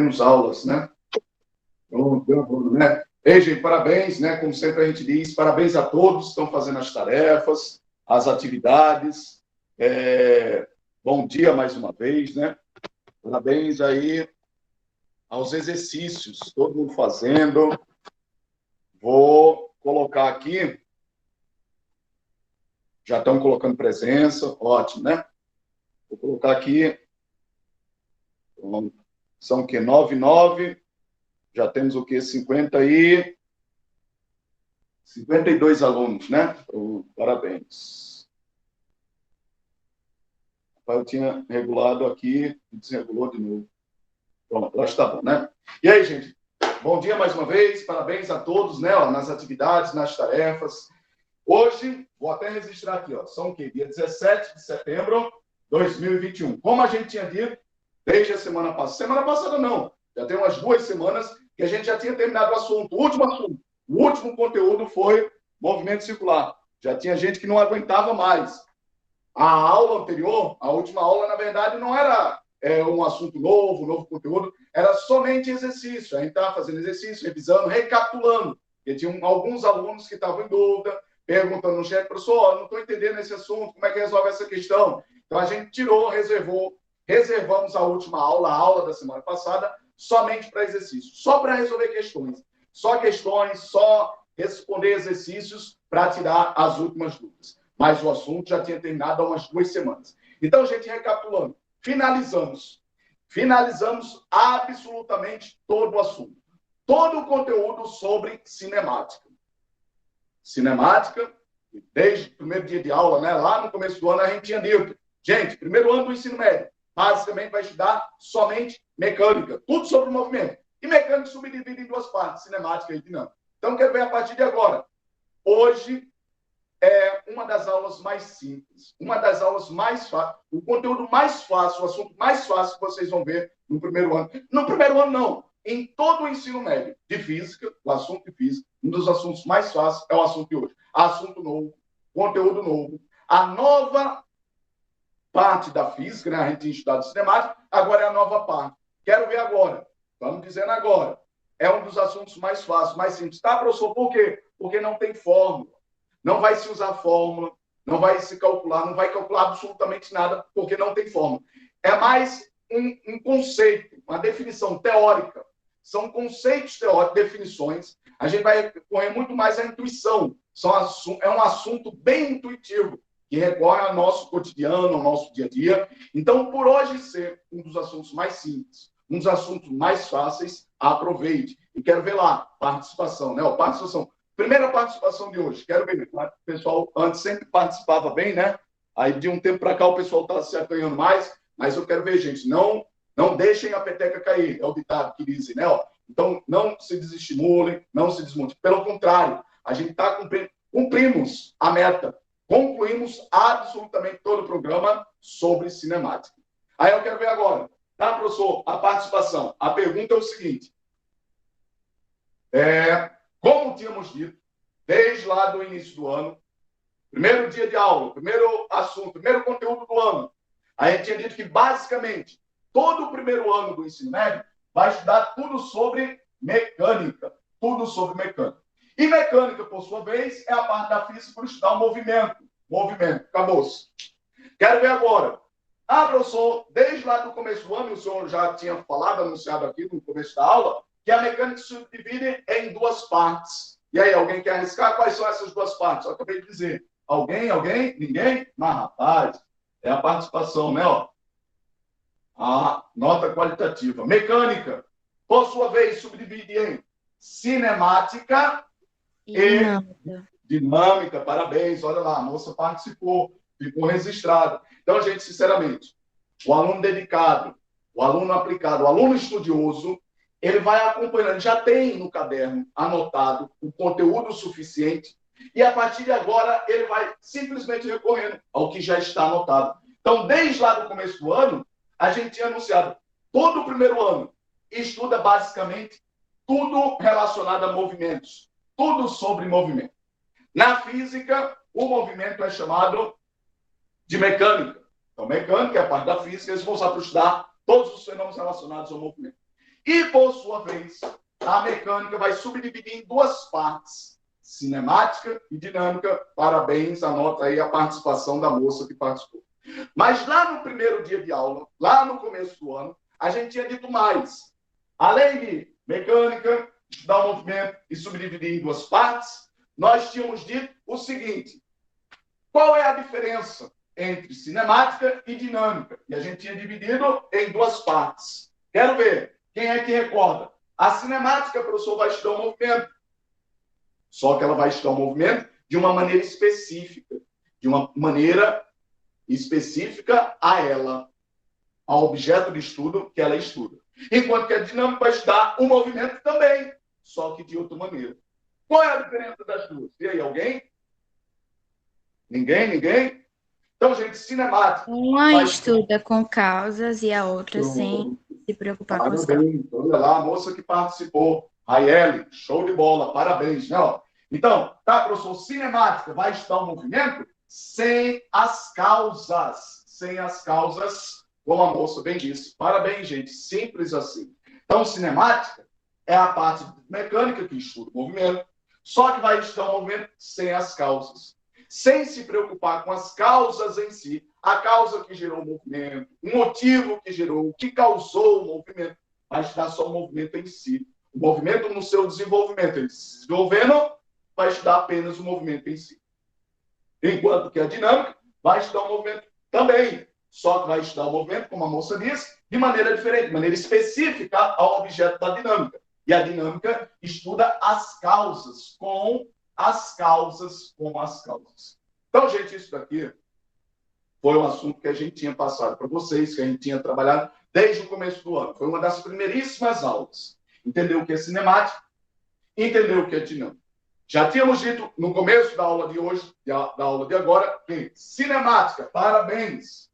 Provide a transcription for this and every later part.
menos aulas, né? Né? Ei, gente, parabéns, né? Como sempre a gente diz, parabéns a todos que estão fazendo as tarefas, as atividades. Bom dia mais uma vez, né? Parabéns aí aos exercícios, todo mundo fazendo. Vou colocar aqui. Já estão colocando presença, ótimo, né? Vou colocar aqui. São o quê? 9. Já temos o quê? 52 alunos, né? Parabéns. Eu tinha regulado aqui, desregulou de novo. Pronto, lá está bom, né? E aí, gente? Bom dia mais uma vez, parabéns a todos, né? Nas atividades, nas tarefas. Hoje, vou até registrar aqui, ó, são o quê? Dia 17 de setembro de 2021. Como a gente tinha dito, desde a semana passada. Semana passada não, já tem umas 2 semanas que a gente já tinha terminado o assunto. O último assunto, o último conteúdo foi movimento circular. Já tinha gente que não aguentava mais. A aula anterior, a última aula, na verdade, não era um assunto novo, novo conteúdo, era somente exercício. A gente estava fazendo exercício, revisando, recapitulando. Porque tinha alguns alunos que estavam em dúvida, perguntando no chat, professor, não estou entendendo esse assunto, como é que resolve essa questão? Então, a gente reservamos a última aula, a aula da semana passada, somente para exercício, só para resolver questões. Só questões, só responder exercícios para tirar as últimas dúvidas. Mas o assunto já tinha terminado há umas 2 semanas. Então, gente, recapitulando, finalizamos absolutamente todo o assunto. Todo o conteúdo sobre cinemática. Cinemática, desde o primeiro dia de aula, né, lá no começo do ano, a gente tinha dito, gente, primeiro ano do ensino médio, basicamente vai estudar somente mecânica, tudo sobre o movimento. E mecânica subdivide em 2 partes, cinemática e dinâmica. Então, quero ver a partir de agora. Hoje é uma das aulas mais simples, uma das aulas mais fáceis, o conteúdo mais fácil, o assunto mais fácil que vocês vão ver no primeiro ano. No primeiro ano, não. Em todo o ensino médio de física, o assunto de física, um dos assuntos mais fáceis é o assunto de hoje. Assunto novo, conteúdo novo, a nova parte da física, né? A gente tinha estudado cinemática, agora é a nova parte. Quero ver agora. Vamos dizendo agora. É um dos assuntos mais fáceis, mais simples. Tá, professor? Por quê? Porque não tem fórmula. Não vai se usar fórmula, não vai se calcular, não vai calcular absolutamente nada, porque não tem fórmula. É mais um conceito, uma definição teórica. São conceitos teóricos, definições. A gente vai correr muito mais à intuição. É um assunto bem intuitivo, que recorre ao nosso cotidiano, ao nosso dia a dia. Então, por hoje ser um dos assuntos mais simples, um dos assuntos mais fáceis, aproveite. E quero ver lá, participação, né? Participação. Primeira participação de hoje. Quero ver. O pessoal antes sempre participava bem, né? Aí, de um tempo para cá, o pessoal está se acanhando mais, mas eu quero ver, gente, não deixem a peteca cair, é o ditado que dizem, né? Então, não se desestimulem, não se desmotivem. Pelo contrário, a gente está cumprimos a meta, concluímos absolutamente todo o programa sobre cinemática. Aí eu quero ver agora, tá, professor? A participação. A pergunta é o seguinte: como tínhamos dito, desde lá do início do ano, primeiro dia de aula, primeiro assunto, primeiro conteúdo do ano, a gente tinha dito que, basicamente, todo o primeiro ano do ensino médio vai estudar tudo sobre mecânica. Tudo sobre mecânica. E mecânica, por sua vez, é a parte da física para estudar o movimento. Movimento. Acabou-se. Quero ver agora. Professor, desde lá do começo do ano, o senhor já tinha falado, anunciado aqui no começo da aula, que a mecânica se divide em 2 partes. E aí, alguém quer arriscar? Quais são essas 2 partes? Eu acabei de dizer. Alguém? Ninguém? Mas, rapaz, é a participação, né? A nota qualitativa. Mecânica, por sua vez, subdivide em cinemática e dinâmica. Parabéns, olha lá, a moça participou, ficou registrado. Então, gente, sinceramente, o aluno dedicado, o aluno aplicado, o aluno estudioso, ele vai acompanhando, já tem no caderno anotado o conteúdo suficiente e, a partir de agora, ele vai simplesmente recorrendo ao que já está anotado. Então, desde lá do começo do ano, a gente tinha anunciado, todo o primeiro ano estuda basicamente tudo relacionado a movimentos, tudo sobre movimento. Na física, o movimento é chamado de mecânica. Então, mecânica é a parte da física, eles vão usar para estudar todos os fenômenos relacionados ao movimento. E, por sua vez, a mecânica vai subdividir em duas partes, cinemática e dinâmica. Parabéns, anota aí a participação da moça que participou. Mas lá no primeiro dia de aula, lá no começo do ano, a gente tinha dito mais. Além de mecânica, estudar o movimento e subdividir em duas partes, nós tínhamos dito o seguinte: qual é a diferença entre cinemática e dinâmica? E a gente tinha dividido em duas partes. Quero ver. Quem é que recorda? A cinemática, professor, vai estudar o movimento. Só que ela vai estudar o movimento de uma maneira específica. De uma maneira específica a ela, ao objeto de estudo que ela estuda. Enquanto que a dinâmica vai estudar o movimento também, só que de outra maneira. Qual é a diferença das duas? E aí, alguém? Ninguém? Então, gente, cinemática. Uma estuda com causas e a outra sem se preocupar com as causas. Olha lá, a moça que participou, Raiele, show de bola, parabéns, né? Então, tá, professor, cinemática vai estudar o movimento sem as causas, como a moça bem disse. Parabéns, gente, simples assim. Então, cinemática é a parte mecânica que estuda o movimento, só que vai estudar o movimento sem as causas, sem se preocupar com as causas em si, a causa que gerou o movimento, o motivo que gerou, o que causou o movimento, vai estudar só o movimento em si. O movimento no seu desenvolvimento, ele se desenvolvendo, vai estudar apenas o movimento em si. Enquanto que a dinâmica vai estudar o movimento também, só que vai estudar o movimento, como a moça disse, de maneira diferente, de maneira específica ao objeto da dinâmica. E a dinâmica estuda as causas, com as causas. Então, gente, isso daqui foi um assunto que a gente tinha passado para vocês, que a gente tinha trabalhado desde o começo do ano. Foi uma das primeiríssimas aulas. Entendeu o que é cinemática? Entendeu o que é dinâmica? Já tínhamos dito no começo da aula de hoje, da aula de agora, que cinemática, parabéns!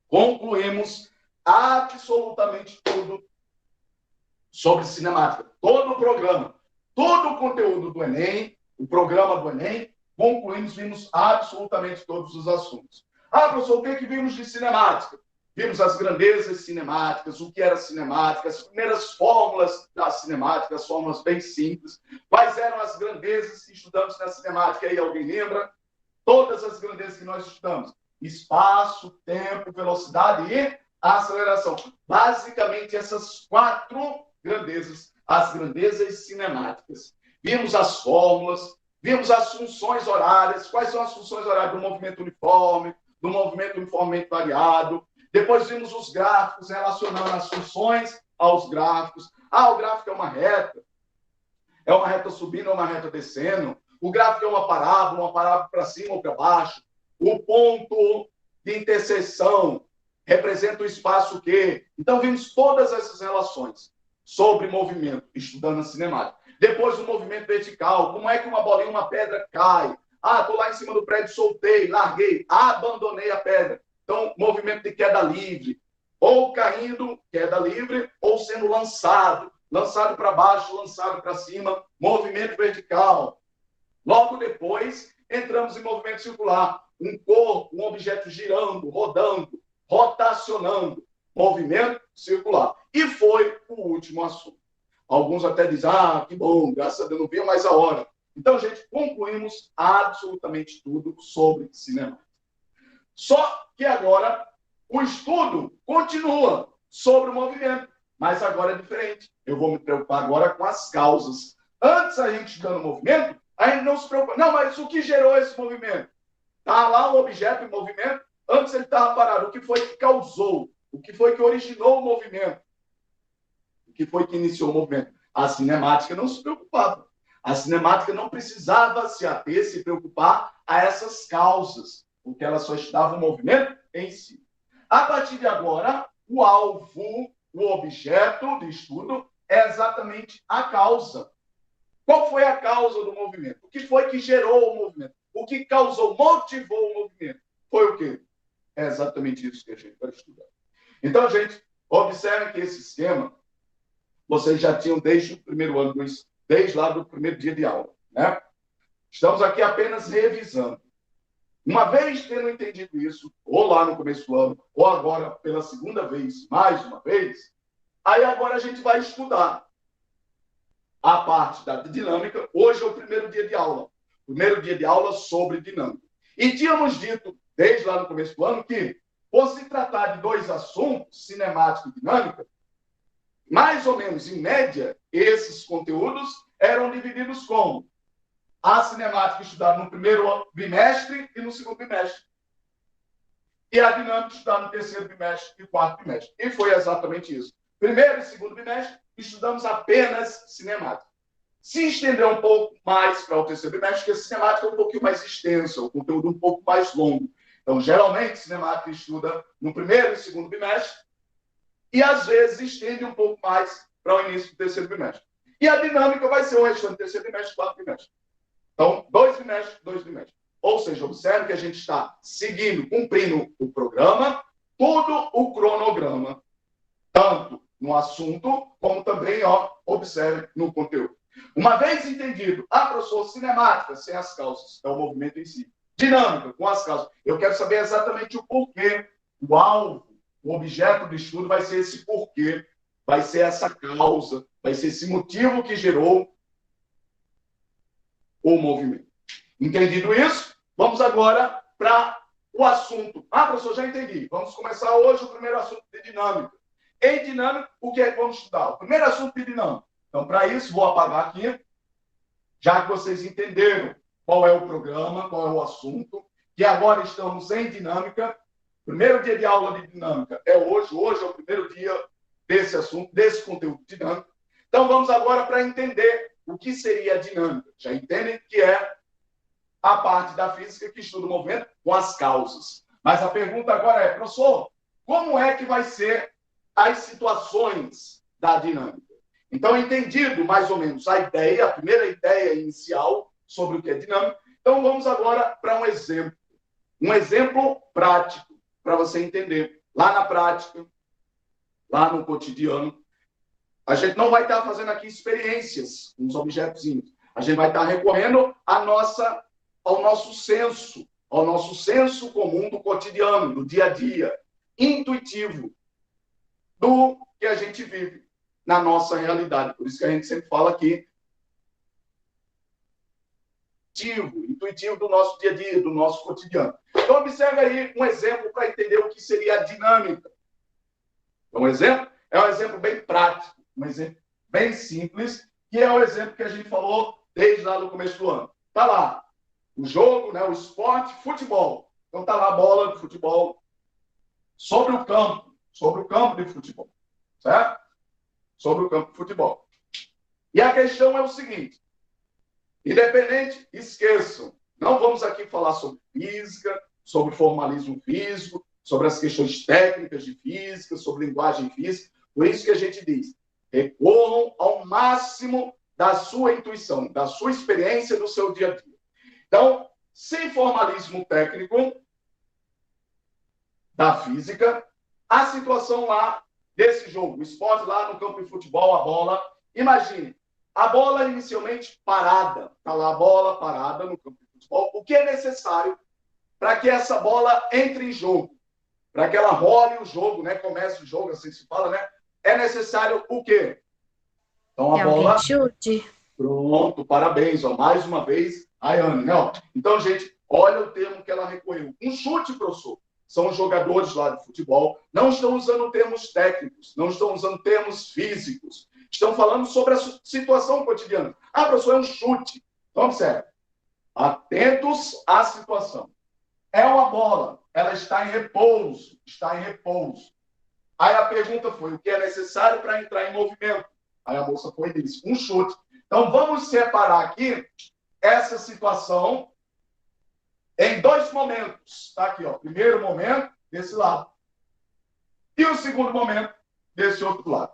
Concluímos absolutamente tudo sobre cinemática. Todo o programa, todo o conteúdo do Enem, o programa do Enem, concluímos, vimos absolutamente todos os assuntos. Ah, professor, o que vimos de cinemática? Vimos as grandezas cinemáticas, o que era cinemática, as primeiras fórmulas da cinemática, as fórmulas bem simples. Quais eram as grandezas que estudamos na cinemática? Aí alguém lembra? Todas as grandezas que nós estudamos. Espaço, tempo, velocidade e aceleração. Basicamente, essas 4 grandezas, as grandezas cinemáticas. Vimos as fórmulas, vimos as funções horárias. Quais são as funções horárias do movimento uniforme, do movimento uniformemente variado? Depois vimos os gráficos, relacionando as funções aos gráficos. Ah, o gráfico é uma reta subindo ou uma reta descendo. O gráfico é uma parábola para cima ou para baixo. O ponto de interseção representa o espaço Q. Então, vimos todas essas relações sobre movimento, estudando a cinemática. Depois, o movimento vertical. Como é que uma bolinha, uma pedra cai? Ah, estou lá em cima do prédio, soltei, larguei, abandonei a pedra. Então, movimento de queda livre. Ou caindo, queda livre, ou sendo lançado para baixo, lançado para cima, movimento vertical. Logo depois, entramos em movimento circular. Um corpo, um objeto girando, rodando, rotacionando. Movimento circular. E foi o último assunto. Alguns até dizem, que bom, graças a Deus, não vi mais a hora. Então, gente, concluímos absolutamente tudo sobre cinema. Só que agora o estudo continua sobre o movimento, mas agora é diferente. Eu vou me preocupar agora com as causas. Antes a gente estudando o movimento, a gente não se preocupa. Não, mas o que gerou esse movimento? Está lá um objeto em movimento, antes ele estava parado. O que foi que causou? O que foi que originou o movimento? O que foi que iniciou o movimento? A cinemática não se preocupava. A cinemática não precisava se ater, se preocupar a essas causas, porque ela só estudava o movimento em si. A partir de agora, o alvo, o objeto de estudo é exatamente a causa. Qual foi a causa do movimento? O que foi que gerou o movimento? O que causou, motivou o movimento? Foi o quê? É exatamente isso que a gente vai estudar. Então, gente, observem que esse esquema vocês já tinham desde o primeiro ano, desde lá do primeiro dia de aula, né? Estamos aqui apenas revisando. Uma vez tendo entendido isso, ou lá no começo do ano, ou agora pela segunda vez, mais uma vez, Aí agora a gente vai estudar a parte da dinâmica. Hoje é o primeiro dia de aula. Primeiro dia de aula sobre dinâmica. E tínhamos dito, desde lá no começo do ano, que, por se tratar de dois assuntos, cinemática e dinâmica, mais ou menos, em média, esses conteúdos eram divididos como a cinemática estudada no primeiro bimestre e no segundo bimestre. E a dinâmica estudada no terceiro bimestre e quarto bimestre. E foi exatamente isso. Primeiro e segundo bimestre, estudamos apenas cinemática. Se estendeu um pouco mais para o terceiro bimestre, porque a cinemática é um pouquinho mais extensa, o conteúdo um pouco mais longo. Então, geralmente, cinemática estuda no primeiro e segundo bimestre, e às vezes estende um pouco mais para o início do terceiro bimestre. E a dinâmica vai ser o restante do terceiro bimestre e quarto bimestre. Então, 2 bimestres, 2 bimestres. Ou seja, observe que a gente está seguindo, cumprindo o programa, todo o cronograma, tanto no assunto, como também, observe no conteúdo. Uma vez entendido, professor, cinemática, sem as causas, é o movimento em si. Dinâmica, com as causas. Eu quero saber exatamente o porquê, o alvo, o objeto do estudo vai ser esse porquê, vai ser essa causa, vai ser esse motivo que gerou o movimento. Entendido isso, vamos agora para o assunto. Professor, já entendi. Vamos começar hoje o primeiro assunto de dinâmica. Em dinâmica, o que é que vamos estudar? O primeiro assunto de dinâmica. Então, para isso, vou apagar aqui, já que vocês entenderam qual é o programa, qual é o assunto, que agora estamos em dinâmica. Primeiro dia de aula de dinâmica é hoje. Hoje é o primeiro dia desse assunto, desse conteúdo dinâmico. Então, vamos agora para entender o que seria a dinâmica. Já entendem que é a parte da física que estuda o movimento com as causas. Mas a pergunta agora é, professor, como é que vai ser as situações da dinâmica? Então, entendido mais ou menos a ideia, a primeira ideia inicial sobre o que é dinâmica, então vamos agora para um exemplo prático, para você entender. Lá na prática, lá no cotidiano, a gente não vai estar fazendo aqui experiências com os objetozinhos. A gente vai estar recorrendo ao nosso senso comum do cotidiano, do dia a dia, intuitivo, do que a gente vive na nossa realidade. Por isso que a gente sempre fala aqui, intuitivo do nosso dia a dia, do nosso cotidiano. Então, observe aí um exemplo para entender o que seria a dinâmica. Então, é um exemplo bem prático, um exemplo bem simples, que é o exemplo que a gente falou desde lá no começo do ano. Está lá o jogo, né, o esporte, futebol. Então, está lá a bola de futebol sobre o campo de futebol, certo? Sobre o campo de futebol. E a questão é o seguinte, independente, esqueçam, não vamos aqui falar sobre física, sobre formalismo físico, sobre as questões técnicas de física, sobre linguagem física, por isso que a gente diz, recorram ao máximo da sua intuição, da sua experiência do seu dia a dia. Então, sem formalismo técnico da física, a situação lá desse jogo, o esporte lá no campo de futebol, a bola, imagine, a bola inicialmente parada, está lá a bola parada no campo de futebol, o que é necessário para que essa bola entre em jogo, para que ela role o jogo, né, comece o jogo, assim se fala, né, é necessário o quê? Então a bola... chute. Pronto, parabéns, mais uma vez, Ayane, né? Então, gente, olha o termo que ela recorreu. Um chute, professor. São os jogadores lá de futebol, não estão usando termos técnicos, não estão usando termos físicos, estão falando sobre a situação cotidiana. Professor, é um chute. Então, observe. Atentos à situação. É uma bola, ela está em repouso, Aí a pergunta foi, o que é necessário para entrar em movimento? Aí a moça foi e disse, um chute. Então, vamos separar aqui essa situação em dois momentos. Está aqui, primeiro momento, desse lado. E o segundo momento, desse outro lado.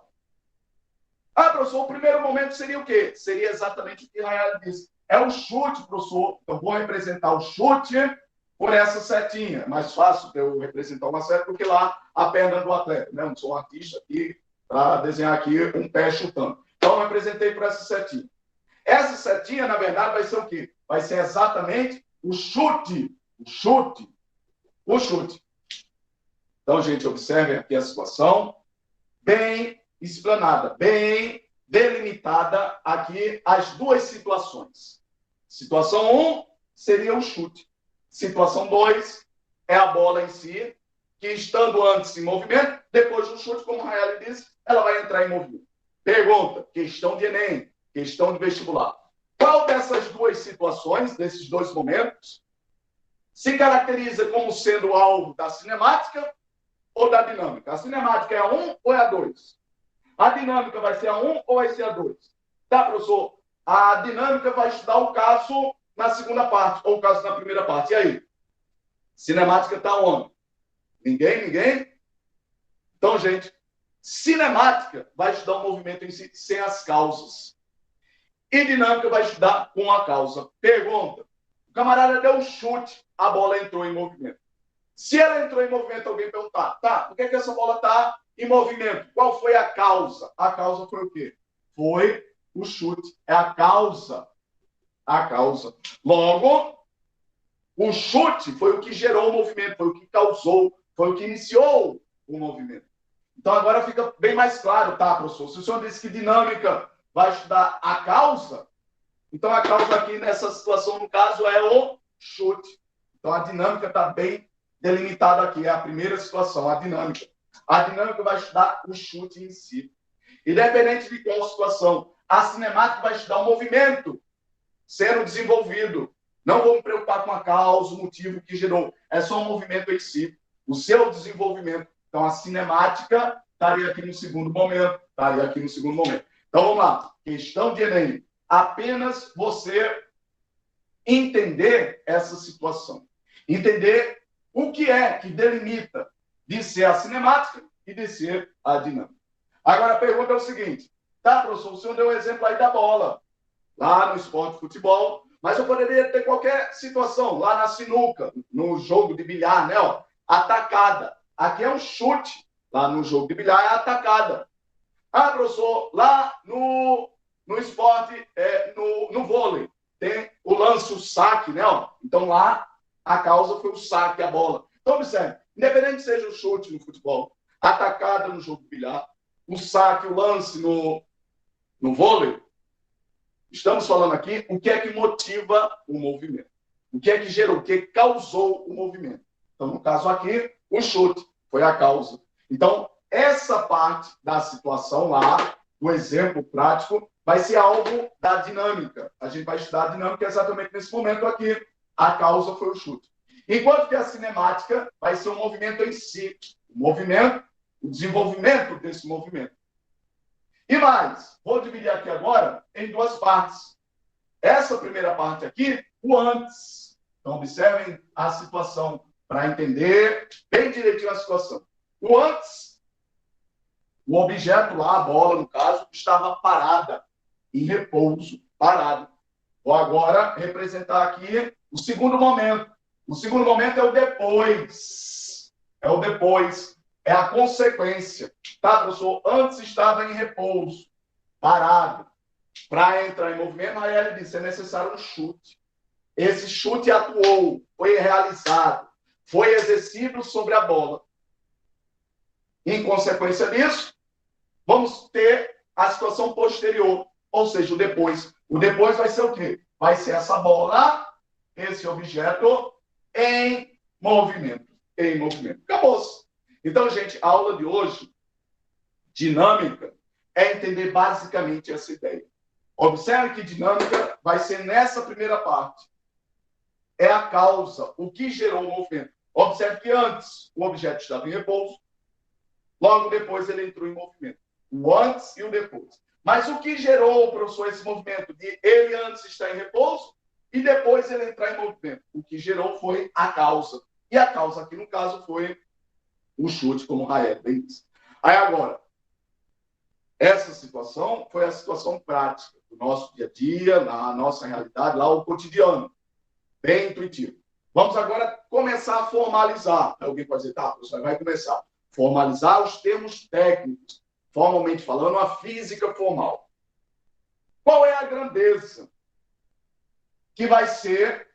Professor, o primeiro momento seria o quê? Seria exatamente o que Rayane disse. É o chute, professor. Então, vou representar o chute por essa setinha. É mais fácil eu representar uma seta do que lá a perna do atleta. Né? Não sou um artista aqui para desenhar aqui um pé chutando. Então, eu representei por essa setinha. Essa setinha, na verdade, vai ser o quê? Vai ser exatamente o chute. O chute. Então, gente, observem aqui a situação. Bem explanada, bem delimitada aqui as duas situações. Situação 1 seria o chute. Situação 2 é a bola em si, que estando antes em movimento, depois do chute, como a Raeli disse, ela vai entrar em movimento. Pergunta, questão de Enem, questão de vestibular. Qual dessas duas situações, desses dois momentos, se caracteriza como sendo alvo da cinemática ou da dinâmica? A cinemática é a 1 ou é a 2? A dinâmica vai ser a 1 ou vai ser a 2? Tá, professor? A dinâmica vai estudar o caso na segunda parte, ou o caso na primeira parte. E aí? Cinemática está onde? Ninguém? Então, gente, cinemática vai estudar o movimento em si sem as causas. E dinâmica vai estudar com a causa. Pergunta. O camarada deu um chute, a bola entrou em movimento. Se ela entrou em movimento, alguém perguntar, tá, por que essa bola está em movimento? Qual foi a causa? A causa foi o quê? Foi o chute. É a causa. A causa. Logo, o chute foi o que gerou o movimento, foi o que causou, foi o que iniciou o movimento. Então, agora fica bem mais claro, tá, professor? Se o senhor disse que dinâmica vai estudar a causa, então a causa aqui nessa situação, no caso, é o chute. Então, a dinâmica está bem delimitada aqui, é a primeira situação, a dinâmica. A dinâmica vai estudar o chute em si. Independente de qual situação, a cinemática vai estudar o movimento sendo desenvolvido. Não vou me preocupar com a causa, o motivo que gerou. É só o movimento em si, o seu desenvolvimento. Então, a cinemática estaria aqui no segundo momento. Então, vamos lá. Questão de Enem. Apenas você entender essa situação. Entender o que é que delimita de ser a cinemática e de ser a dinâmica. Agora, a pergunta é o seguinte. Tá, professor, o senhor deu o exemplo aí da bola, lá no esporte de futebol, mas eu poderia ter qualquer situação, lá na sinuca, no jogo de bilhar, né? Ó, atacada. Aqui é um chute, lá no jogo de bilhar é atacada. Ah, professor, lá no esporte, no vôlei, tem o lance, o saque, né? Ó. Então lá a causa foi o saque, a bola. Então, observe, independente que seja o chute no futebol, atacada no jogo de bilhar, o saque, o lance no vôlei, estamos falando aqui o que é que motiva o movimento. O que é que gerou, o que causou o movimento. Então, no caso aqui, o chute foi a causa. Então, essa parte da situação lá, do exemplo prático, vai ser alvo da dinâmica. A gente vai estudar a dinâmica exatamente nesse momento aqui. A causa foi o chute. Enquanto que a cinemática vai ser o movimento em si. O movimento, o desenvolvimento desse movimento. E mais, vou dividir aqui agora em duas partes. Essa primeira parte aqui, o antes. Então, observem a situação para entender bem direitinho a situação. O antes, o objeto lá, a bola, no caso, estava parada, em repouso, parado. Vou agora representar aqui o segundo momento. O segundo momento é o depois. É o depois. É a consequência. Tá, professor? Antes estava em repouso, parado. Para entrar em movimento, aí ele disse, é necessário um chute. Esse chute atuou, foi realizado, foi exercido sobre a bola. Em consequência disso, vamos ter a situação posterior, ou seja, o depois. O depois vai ser o quê? Vai ser essa bola, esse objeto, em movimento. Em movimento. Acabou-se. Então, gente, a aula de hoje, dinâmica, é entender basicamente essa ideia. Observe que dinâmica vai ser nessa primeira parte. É a causa, o que gerou o movimento. Observe que antes o objeto estava em repouso, logo depois ele entrou em movimento. O antes e o depois. Mas o que gerou, professor, esse movimento de ele antes estar em repouso e depois ele entrar em movimento? O que gerou foi a causa. E a causa aqui, no caso, foi o chute, como o Rael bem disse. Aí agora, essa situação foi a situação prática do nosso dia a dia, na nossa realidade, lá o cotidiano. Bem intuitivo. Vamos agora começar a formalizar. Alguém pode dizer, tá, professor, vai começar. Formalizar os termos técnicos, formalmente falando, a física formal. Qual é a grandeza que vai ser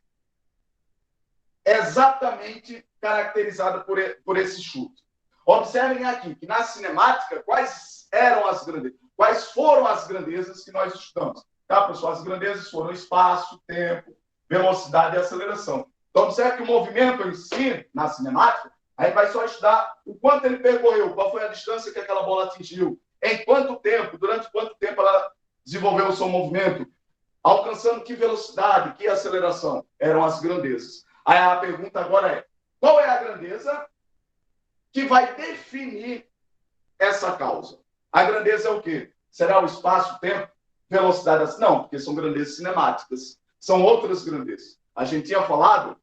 exatamente caracterizada por esse chute? Observem aqui que na cinemática, quais foram as grandezas que nós estudamos? Tá, pessoal? As grandezas foram espaço, tempo, velocidade e aceleração. Então, observe que o movimento em si, na cinemática, a gente vai só estudar o quanto ele percorreu, qual foi a distância que aquela bola atingiu, em quanto tempo, durante quanto tempo ela desenvolveu o seu movimento, alcançando que velocidade, que aceleração. Eram as grandezas. Aí a pergunta agora é, qual é a grandeza que vai definir essa causa? A grandeza é o quê? Será o espaço, tempo, velocidade? Não, porque são grandezas cinemáticas. São outras grandezas. A gente tinha falado,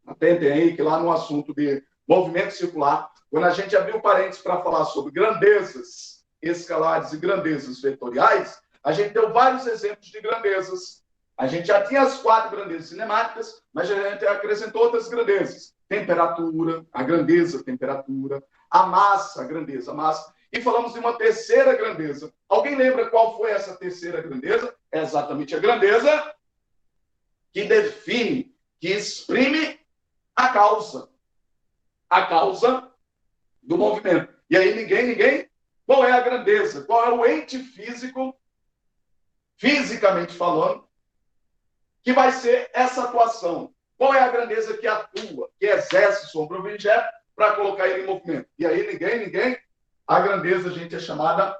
atentem aí, que lá no assunto de movimento circular, quando a gente abriu parênteses para falar sobre grandezas escalares e grandezas vetoriais, a gente deu vários exemplos de grandezas. A gente já tinha as 4 grandezas cinemáticas, mas a gente acrescentou outras grandezas. Temperatura, a grandeza, temperatura. A massa, a grandeza, a massa. E falamos de uma terceira grandeza. Alguém lembra qual foi essa terceira grandeza? É exatamente a grandeza que define, que exprime a causa do movimento. E aí ninguém, qual é a grandeza? Qual é o ente físico, fisicamente falando, que vai ser essa atuação? Qual é a grandeza que atua, que exerce sobre o objeto para colocar ele em movimento? E aí ninguém, a grandeza, gente, é chamada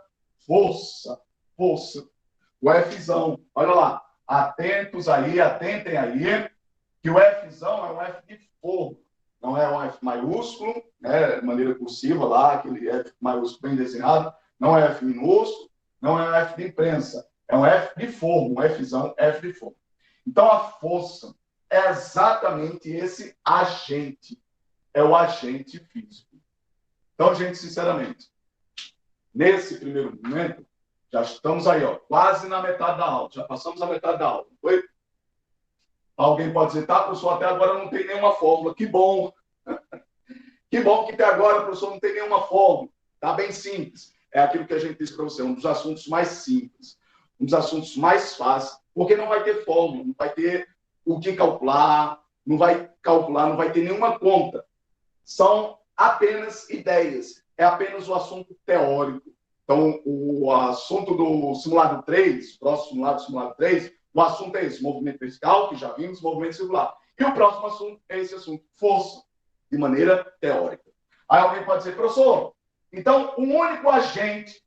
força. Força. O Fzão, olha lá, atentem aí, que o Fzão é um F de forma, não é um F maiúsculo, né, de maneira cursiva lá, aquele F maiúsculo bem desenhado, não é F minúsculo, não é um F de imprensa, é um F de forma, um Fzão, F de forma. Então, a força é exatamente esse agente, é o agente físico. Então, gente, sinceramente, nesse primeiro momento, já estamos aí, ó, quase na metade da aula, já passamos a metade da aula, foi? Alguém pode dizer, tá, professor, até agora não tem nenhuma fórmula. Que bom! Que bom que até agora, professor, não tem nenhuma fórmula. Tá bem simples. É aquilo que a gente disse para você, um dos assuntos mais simples, um dos assuntos mais fáceis, porque não vai ter fórmula, não vai ter o que calcular, não vai ter nenhuma conta. São apenas ideias, é apenas o assunto teórico. Então, o assunto do simulado 3, próximo simulado 3, o assunto é esse, movimento vertical, que já vimos, movimento circular. E o próximo assunto é esse assunto, força, de maneira teórica. Aí alguém pode dizer, professor, então o único agente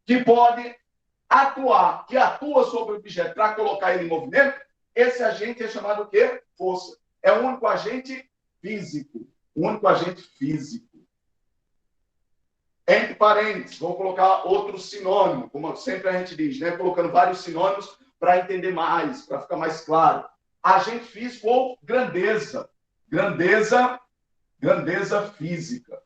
que pode atuar, que atua sobre o objeto para colocar ele em movimento, esse agente é chamado o quê? Força. É o único agente físico. O único agente físico. Entre parênteses, vou colocar outro sinônimo, como sempre a gente diz, né? Colocando vários sinônimos para entender mais, para ficar mais claro. Agente físico ou grandeza. Grandeza física.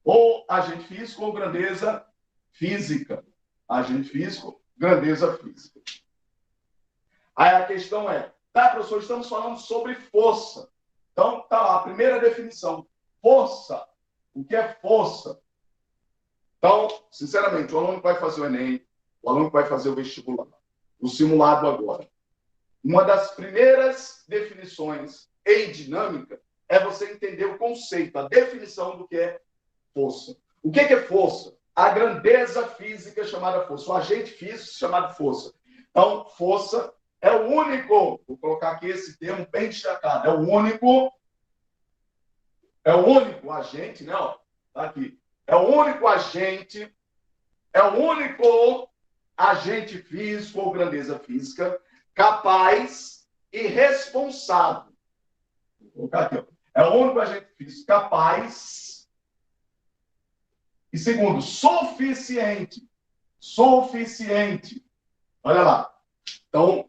Ou agente físico ou grandeza física. Agente físico, grandeza física. Aí a questão é, tá, professor, estamos falando sobre força. Então, tá lá, a primeira definição. Força. O que é força? Então, sinceramente, o aluno que vai fazer o Enem, o aluno que vai fazer o vestibular, o simulado agora, uma das primeiras definições em dinâmica é você entender o conceito, a definição do que é força. O que é força? A grandeza física chamada força, o agente físico chamado força. Então, força é o único, vou colocar aqui esse termo bem destacado, é o único agente, né? Ó, tá aqui. É o único agente físico ou grandeza física capaz e responsável. Vou colocar aqui, ó. É o único agente físico capaz e, segundo, suficiente. Olha lá. Então,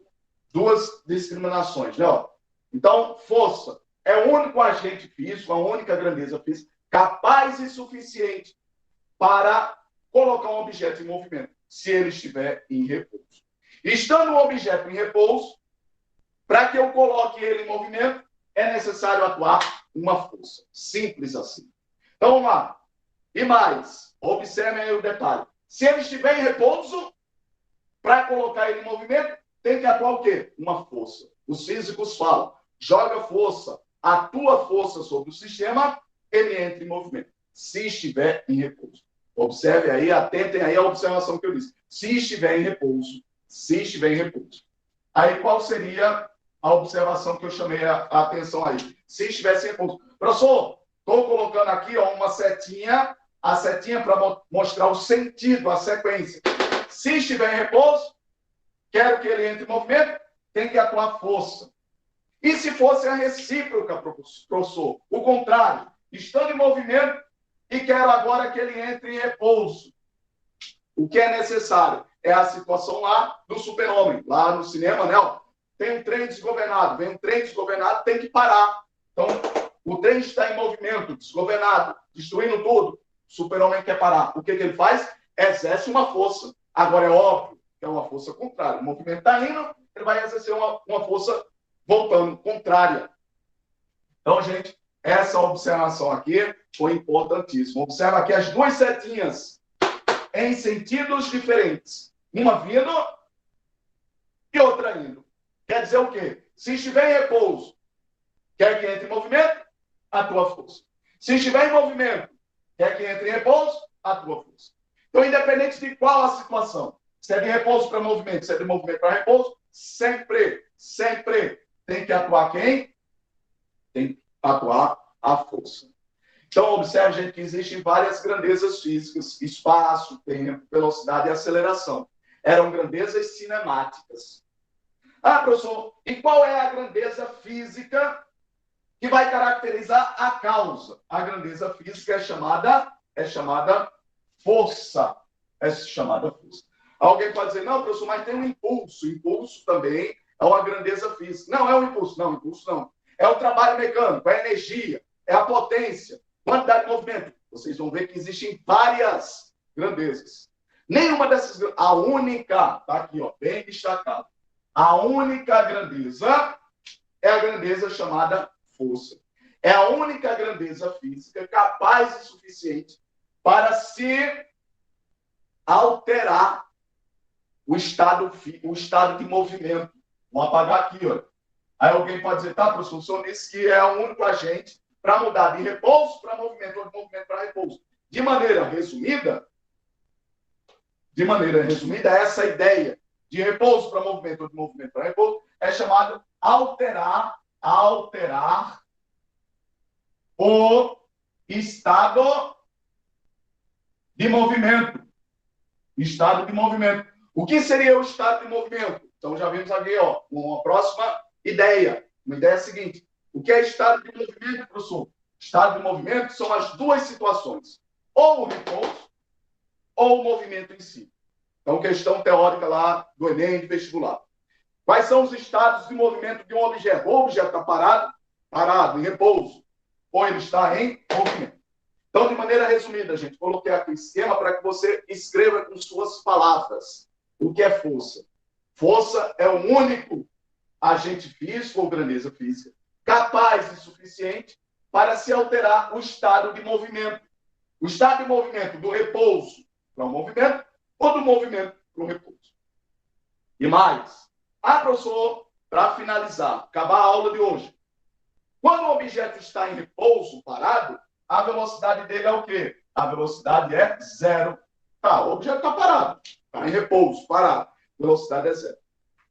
duas discriminações, né? Ó. Então, força é o único agente físico, a única grandeza física capaz e suficiente para colocar um objeto em movimento, se ele estiver em repouso. Estando o objeto em repouso, para que eu coloque ele em movimento, é necessário atuar uma força. Simples assim. Então, vamos lá. E mais, observem aí o detalhe. Se ele estiver em repouso, para colocar ele em movimento, tem que atuar o quê? Uma força. Os físicos falam, joga força, atua força sobre o sistema ele entra em movimento. Se estiver em repouso. Observe aí, atentem aí à observação que eu disse. Se estiver em repouso, se estiver em repouso. Aí qual seria a observação que eu chamei a atenção aí? Se estivesse em repouso. Professor, estou colocando aqui ó, uma setinha, a setinha para mostrar o sentido, a sequência. Se estiver em repouso, quero que ele entre em movimento, tem que atuar força. E se fosse a recíproca, professor? O contrário, estando em movimento e quero agora que ele entre em repouso. O que é necessário? É a situação lá do super-homem, lá no cinema, né? Ó, tem um trem desgovernado, vem um trem desgovernado, tem que parar. Então, o trem está em movimento, desgovernado, destruindo tudo. O super-homem quer parar. O que ele faz? Exerce uma força. Agora, é óbvio que é uma força contrária. O movimento está indo, ele vai exercer uma força voltando, contrária. Então, gente, essa observação aqui foi importantíssima. Observa aqui as duas setinhas em sentidos diferentes. Uma vindo e outra indo. Quer dizer o quê? Se estiver em repouso, quer que entre em movimento, atua força. Se estiver em movimento, quer que entre em repouso, atua força. Então, independente de qual a situação, se é de repouso para movimento, se é de movimento para repouso, sempre tem que atuar quem? Tem que atuar a força. Então, observe, gente, que existem várias grandezas físicas, espaço, tempo, velocidade e aceleração. Eram grandezas cinemáticas. Ah, professor, e qual é a grandeza física que vai caracterizar a causa? A grandeza física é chamada força. É chamada força. Alguém pode dizer, não, professor, mas tem um impulso. Impulso também é uma grandeza física. Não, é um impulso. Não, impulso não. É o trabalho mecânico, é a energia, é a potência, quantidade de movimento. Vocês vão ver que existem várias grandezas. Nenhuma dessas, a única, está aqui, ó, bem destacado. A única grandeza é a grandeza chamada força. É a única grandeza física capaz e suficiente para se alterar o estado de movimento. Vou apagar aqui, ó. Aí alguém pode dizer, tá, professor, o senhor disse que é o único agente para mudar de repouso para movimento, ou de movimento para repouso. De maneira resumida, essa ideia de repouso para movimento ou de movimento para repouso é chamada alterar o estado de movimento. Estado de movimento. O que seria o estado de movimento? Então, já vimos aqui, ó, uma próxima ideia. Uma ideia seguinte. O que é estado de movimento, professor? Estado de movimento são as duas situações. Ou o repouso, ou o movimento em si. Então, questão teórica lá do Enem, de vestibular. Quais são os estados de movimento de um objeto? O objeto está parado, em repouso. Ou ele está em movimento. Então, de maneira resumida, gente, coloquei aqui o esquema para que você escreva com suas palavras o que é força. Força é o único agente físico ou grandeza física capaz e suficiente para se alterar o estado de movimento. O estado de movimento do repouso para o movimento ou do movimento para o repouso. E mais, professor, para finalizar, acabar a aula de hoje. Quando o objeto está em repouso, parado, a velocidade dele é o quê? A velocidade é zero. Tá, o objeto está parado, está em repouso, parado. Velocidade é zero.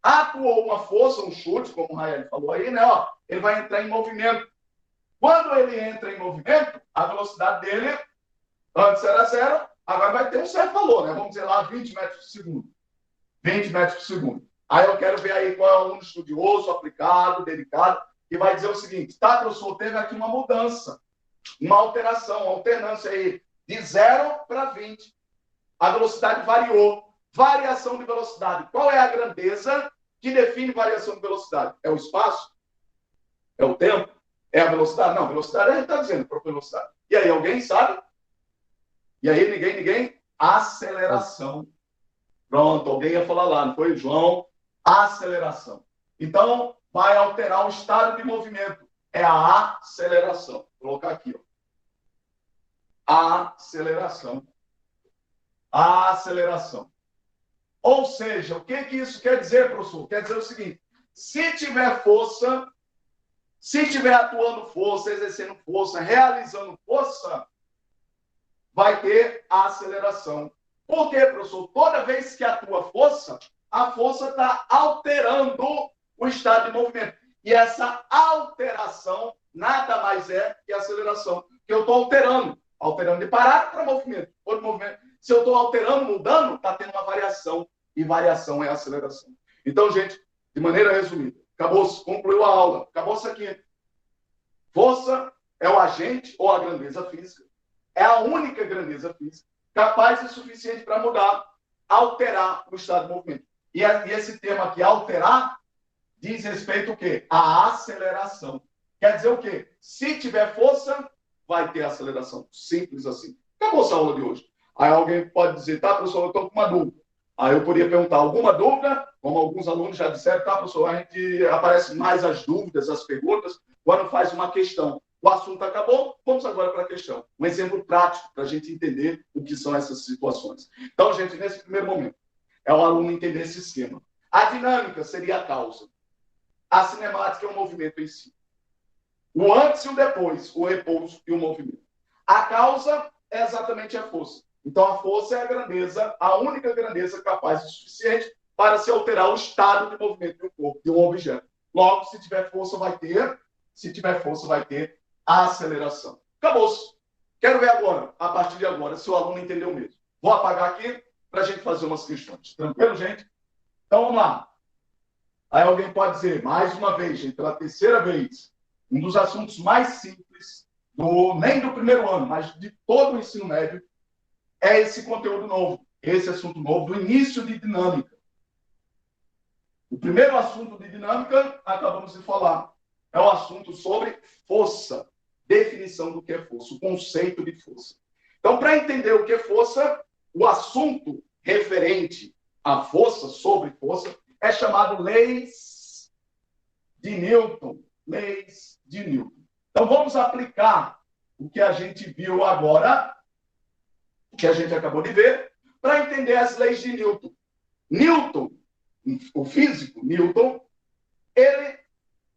Atuou uma força, um chute, como o Rael falou aí, né? Ó, ele vai entrar em movimento. Quando ele entra em movimento, a velocidade dele, antes era zero, agora vai ter um certo valor, né? Vamos dizer lá 20 metros por segundo. 20 metros por segundo. Aí eu quero ver aí qual é o aluno estudioso, aplicado, dedicado, que vai dizer o seguinte, tá, professor, teve aqui uma mudança, uma alteração, uma alternância aí, de 0 para 20. A velocidade variou. Variação de velocidade. Qual é a grandeza que define variação de velocidade? É o espaço? É o tempo? É a velocidade? Não, velocidade a gente está dizendo, própria velocidade. E aí, alguém sabe? E aí, ninguém? Aceleração. Pronto, alguém ia falar lá, não foi, João? Aceleração. Então, vai alterar o estado de movimento. É a aceleração. Vou colocar aqui, ó. Aceleração. Aceleração. Ou seja, o que isso quer dizer, professor? Quer dizer o seguinte, se tiver força, Se estiver atuando força, exercendo força, realizando força, vai ter a aceleração. Por quê, professor? Toda vez que atua força, a força está alterando o estado de movimento. E essa alteração nada mais é que aceleração. Que eu estou alterando. Alterando de parado para movimento. Outro movimento. Se eu estou alterando, mudando, está tendo uma variação. E variação é aceleração. Então, gente, de maneira resumida, acabou-se, concluiu a aula. Acabou-se aqui. Força é o agente ou a grandeza física. É a única grandeza física capaz e suficiente para mudar, alterar o estado de movimento. E esse termo aqui, alterar, diz respeito ao quê? A aceleração. Quer dizer o quê? Se tiver força, vai ter aceleração. Simples assim. Acabou essa aula de hoje. Aí alguém pode dizer, tá, professor, eu estou com uma dúvida. Aí eu poderia perguntar alguma dúvida, como alguns alunos já disseram, tá, professor, a gente aparece mais as dúvidas, as perguntas, quando faz uma questão. O assunto acabou, vamos agora para a questão. Um exemplo prático para a gente entender o que são essas situações. Então, gente, nesse primeiro momento, é o aluno entender esse esquema. A dinâmica seria a causa. A cinemática é o movimento em si. O antes e o depois, o repouso e o movimento. A causa é exatamente a força. Então, a força é a grandeza, a única grandeza capaz e suficiente para se alterar o estado de movimento do corpo de um objeto. Logo, se tiver força, vai ter a aceleração. Acabou-se. Quero ver agora, a partir de agora, se o aluno entendeu mesmo. Vou apagar aqui para a gente fazer umas questões. Tranquilo, gente? Então, vamos lá. Aí alguém pode dizer, mais uma vez, gente, pela terceira vez, um dos assuntos mais simples, nem do primeiro ano, mas de todo o ensino médio, é esse conteúdo novo, esse assunto novo, do início de dinâmica. O primeiro assunto de dinâmica, acabamos de falar, é o assunto sobre força. Definição do que é força, o conceito de força. Então, para entender o que é força, o assunto referente à força, sobre força, é chamado leis de Newton. Leis de Newton. Então, vamos aplicar o que a gente viu agora, o que a gente acabou de ver, para entender as leis de Newton. Newton, o físico Newton, ele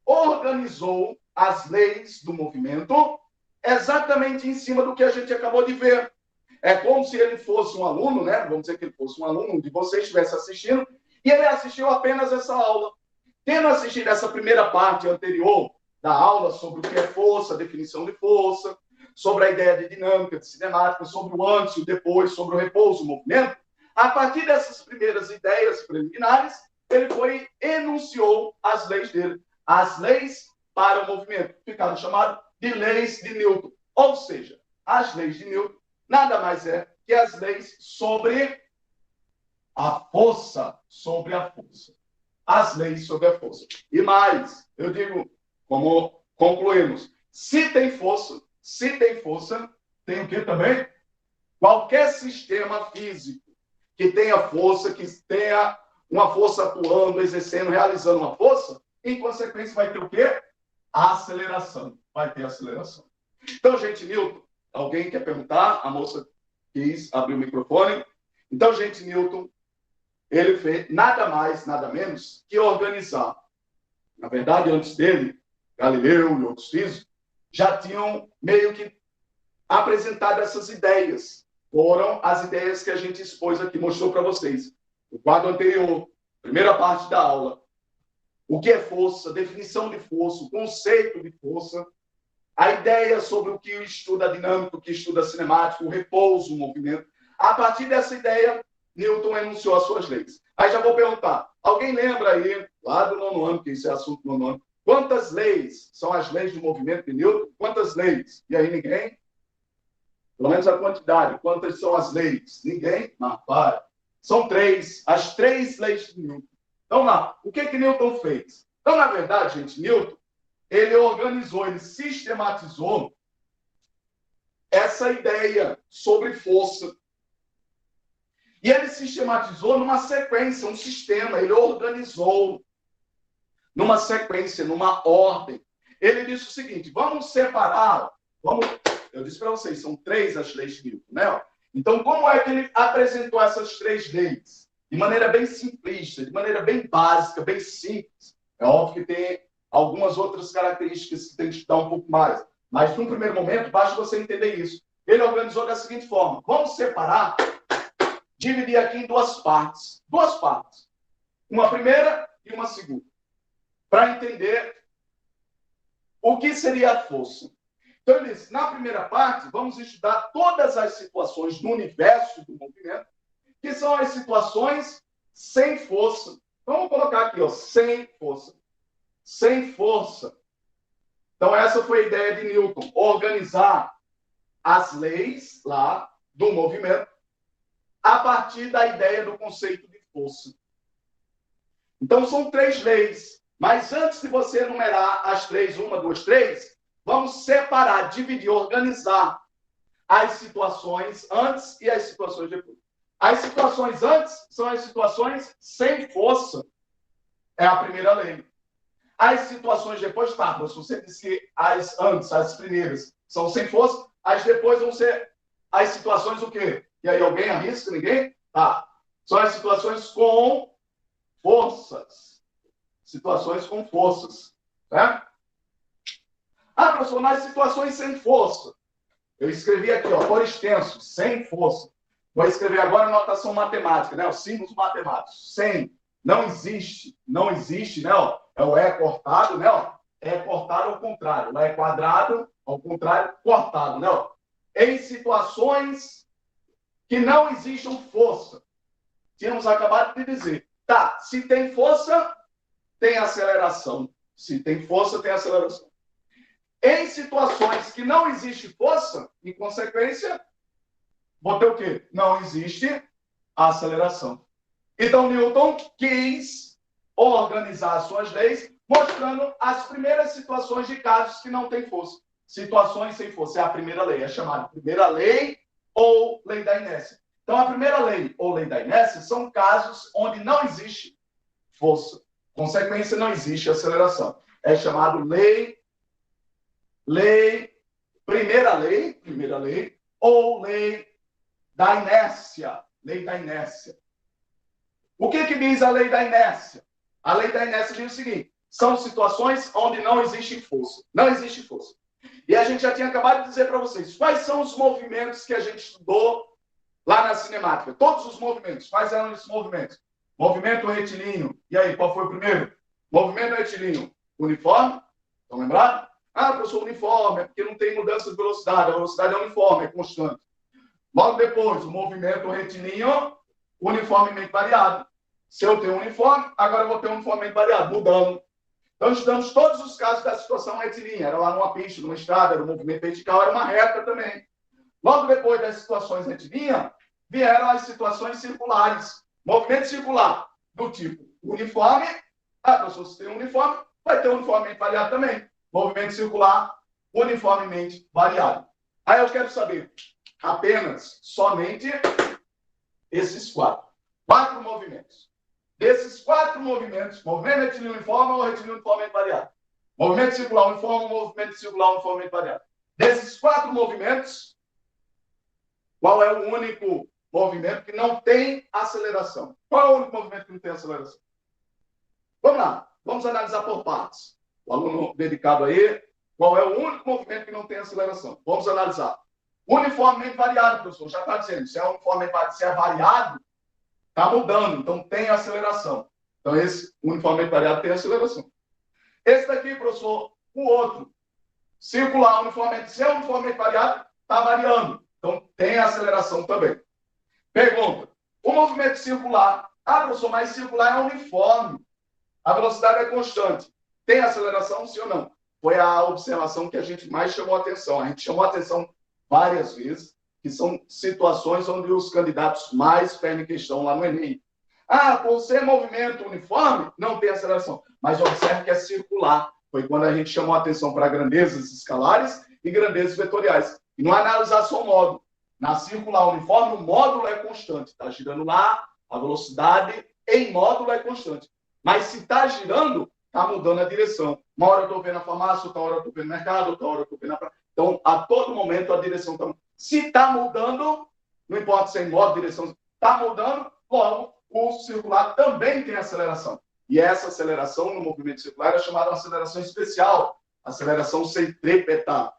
organizou as leis do movimento exatamente em cima do que a gente acabou de ver. É como se ele fosse um aluno, né? Vamos dizer que ele fosse um aluno de você estivesse assistindo, e ele assistiu apenas essa aula. Tendo assistido essa primeira parte anterior da aula sobre o que é força, definição de força, sobre a ideia de dinâmica, de cinemática, sobre o antes e o depois, sobre o repouso, o movimento, a partir dessas primeiras ideias preliminares, ele enunciou as leis dele. As leis para o movimento ficaram chamadas de leis de Newton. Ou seja, as leis de Newton nada mais é que as leis sobre a força, As leis sobre a força. E mais, eu digo, como concluímos, se tem força, tem o que também? Qualquer sistema físico que tenha força, que tenha uma força atuando, exercendo, realizando uma força, em consequência vai ter o quê? A aceleração. Vai ter aceleração. Então, gente, Newton, alguém quer perguntar? A moça quis abrir o microfone. Então, gente, Newton, ele fez nada mais, nada menos que organizar. Na verdade, antes dele, Galileu e outros físicos já tinham meio que apresentado essas ideias. Foram as ideias que a gente expôs aqui, mostrou para vocês. O quadro anterior, primeira parte da aula. O que é força, definição de força, o conceito de força, a ideia sobre o que estuda dinâmico, o que estuda cinemático, o repouso, o movimento. A partir dessa ideia, Newton enunciou as suas leis. Aí já vou perguntar, alguém lembra aí, lá do nono ano, que isso é assunto do nono ano, quantas leis são as leis do movimento de Newton? Quantas leis? E aí ninguém? Pelo menos a quantidade. Quantas são as leis? Ninguém? Mas para. São 3. As 3 leis de Newton. Então, lá, o que Newton fez? Então, na verdade, gente, Newton, ele organizou, ele sistematizou essa ideia sobre força. E ele sistematizou numa sequência, um sistema. Ele organizou numa sequência, numa ordem. Ele disse o seguinte, vamos separar, eu disse para vocês, são 3 as leis de Newton, né? Então, como é que ele apresentou essas 3 leis? De maneira bem simplista, de maneira bem básica, bem simples. É óbvio que tem algumas outras características que tem que estudar um pouco mais. Mas, num primeiro momento, basta você entender isso. Ele organizou da seguinte forma. Vamos separar, dividir aqui em duas partes. Duas partes. Uma primeira e uma segunda. Para entender o que seria a força. Então, ele disse, na primeira parte, vamos estudar todas as situações no universo do movimento, que são as situações sem força. Então, vamos colocar aqui, ó, sem força. Sem força. Então, essa foi a ideia de Newton, organizar as leis lá do movimento a partir da ideia do conceito de força. Então, são 3 leis. Mas antes de você enumerar as 3, 1, 2, 3, vamos separar, dividir, organizar as situações antes e as situações depois. As situações antes são as situações sem força. É a primeira lei. As situações depois, tá, mas você disse que as antes, as primeiras, são sem força, as depois vão ser as situações o quê? E aí alguém arrisca, ninguém? Tá. São as situações com forças. Situações com forças. Certo? Ah, professor, nas situações sem força. Eu escrevi aqui, ó, por extenso, sem força. Vou escrever agora a notação matemática, né? Os símbolos matemáticos. Sem. Não existe, né? Ó, é o E cortado, né? Ó, é cortado ao contrário. O E quadrado, ao contrário, cortado, né? Ó. Em situações que não existam força. Tínhamos acabado de dizer. Tá, se tem força, tem aceleração. Se tem força, tem aceleração. Em situações que não existe força, em consequência, botei o quê? Não existe aceleração. Então, Newton quis organizar as suas leis, mostrando as primeiras situações de casos que não têm força. Situações sem força. É a primeira lei. É chamada primeira lei ou lei da inércia. Então, a primeira lei ou lei da inércia são casos onde não existe força. Consequência, não existe aceleração. É chamado primeira lei ou lei da inércia. Lei da inércia. O que diz a lei da inércia? A lei da inércia diz o seguinte: são situações onde não existe força. Não existe força. E a gente já tinha acabado de dizer para vocês quais são os movimentos que a gente estudou lá na cinemática. Todos os movimentos. Quais eram esses movimentos? Movimento retilíneo. E aí, qual foi o primeiro? Movimento retilíneo. Uniforme. Estão lembrados? Ah, professor, uniforme. É porque não tem mudança de velocidade. A velocidade é uniforme, é constante. Logo depois, o movimento retilíneo, uniformemente variado. Se eu tenho um uniforme, agora eu vou ter um uniformemente variado, mudando. Então, estudamos todos os casos da situação retilínea. Era lá numa pista, numa estrada, era um movimento vertical, era uma reta também. Logo depois das situações retilíneas, vieram as situações circulares. Movimento circular, do tipo uniforme. Ah, professor, se tem um uniforme, vai ter um uniformemente variado também. Movimento circular, uniformemente variado. Aí eu quero saber apenas, somente, esses 4. 4 movimentos. Desses 4 movimentos, movimento retilíneo uniforme ou retilíneo uniformemente variado? Movimento circular uniforme ou movimento circular uniformemente variado? Desses 4 movimentos, qual é o único movimento que não tem aceleração? Qual é o único movimento que não tem aceleração? Vamos lá, vamos analisar por partes. O aluno dedicado aí, qual é o único movimento que não tem aceleração? Vamos analisar. Uniformemente variado, professor, já está dizendo, se é uniformemente variado, se é variado, está mudando, então tem aceleração. Então, esse uniformemente variado tem aceleração. Esse daqui, professor, o outro, circular uniformemente, se é uniformemente variado, está variando. Então, tem aceleração também. Pergunta, o movimento circular, professor, mas circular é uniforme. A velocidade é constante. Tem aceleração, sim ou não? Foi a observação que a gente mais chamou a atenção. A gente chamou a atenção várias vezes, que são situações onde os candidatos mais pedem questão lá no Enem. Por ser movimento uniforme, não tem aceleração. Mas observe que é circular. Foi quando a gente chamou a atenção para grandezas escalares e grandezas vetoriais. E não é analisar só o módulo. Na circular uniforme, o módulo é constante. Está girando lá, a velocidade em módulo é constante. Mas se está girando, está mudando a direção. Uma hora eu estou vendo a farmácia, outra hora eu estou vendo o mercado, outra hora eu estou vendo a praia. Então, a todo momento, a direção está mudando. Se está mudando, não importa se é em modo, direção, está mudando, logo, o circular também tem aceleração. E essa aceleração no movimento circular é chamada de aceleração especial, aceleração centrípeta.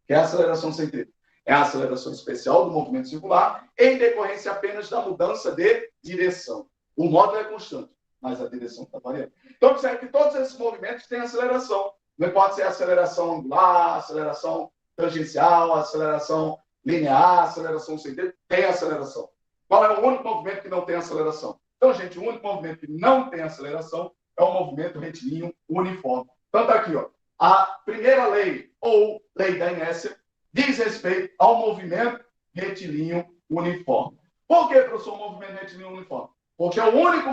Que é a aceleração centrípeta? É a aceleração especial do movimento circular em decorrência apenas da mudança de direção. O módulo é constante, mas a direção está variando. Então, observe que todos esses movimentos têm aceleração. Não pode ser aceleração angular, aceleração tangencial, aceleração linear, aceleração centrípeta. Tem aceleração. Qual é o único movimento que não tem aceleração? Então, gente, o único movimento que não tem aceleração é o movimento retilíneo uniforme. Então, está aqui, ó. A primeira lei, ou lei da inércia, diz respeito ao movimento retilíneo uniforme. Por que, professor, o movimento retilíneo uniforme? Porque é o único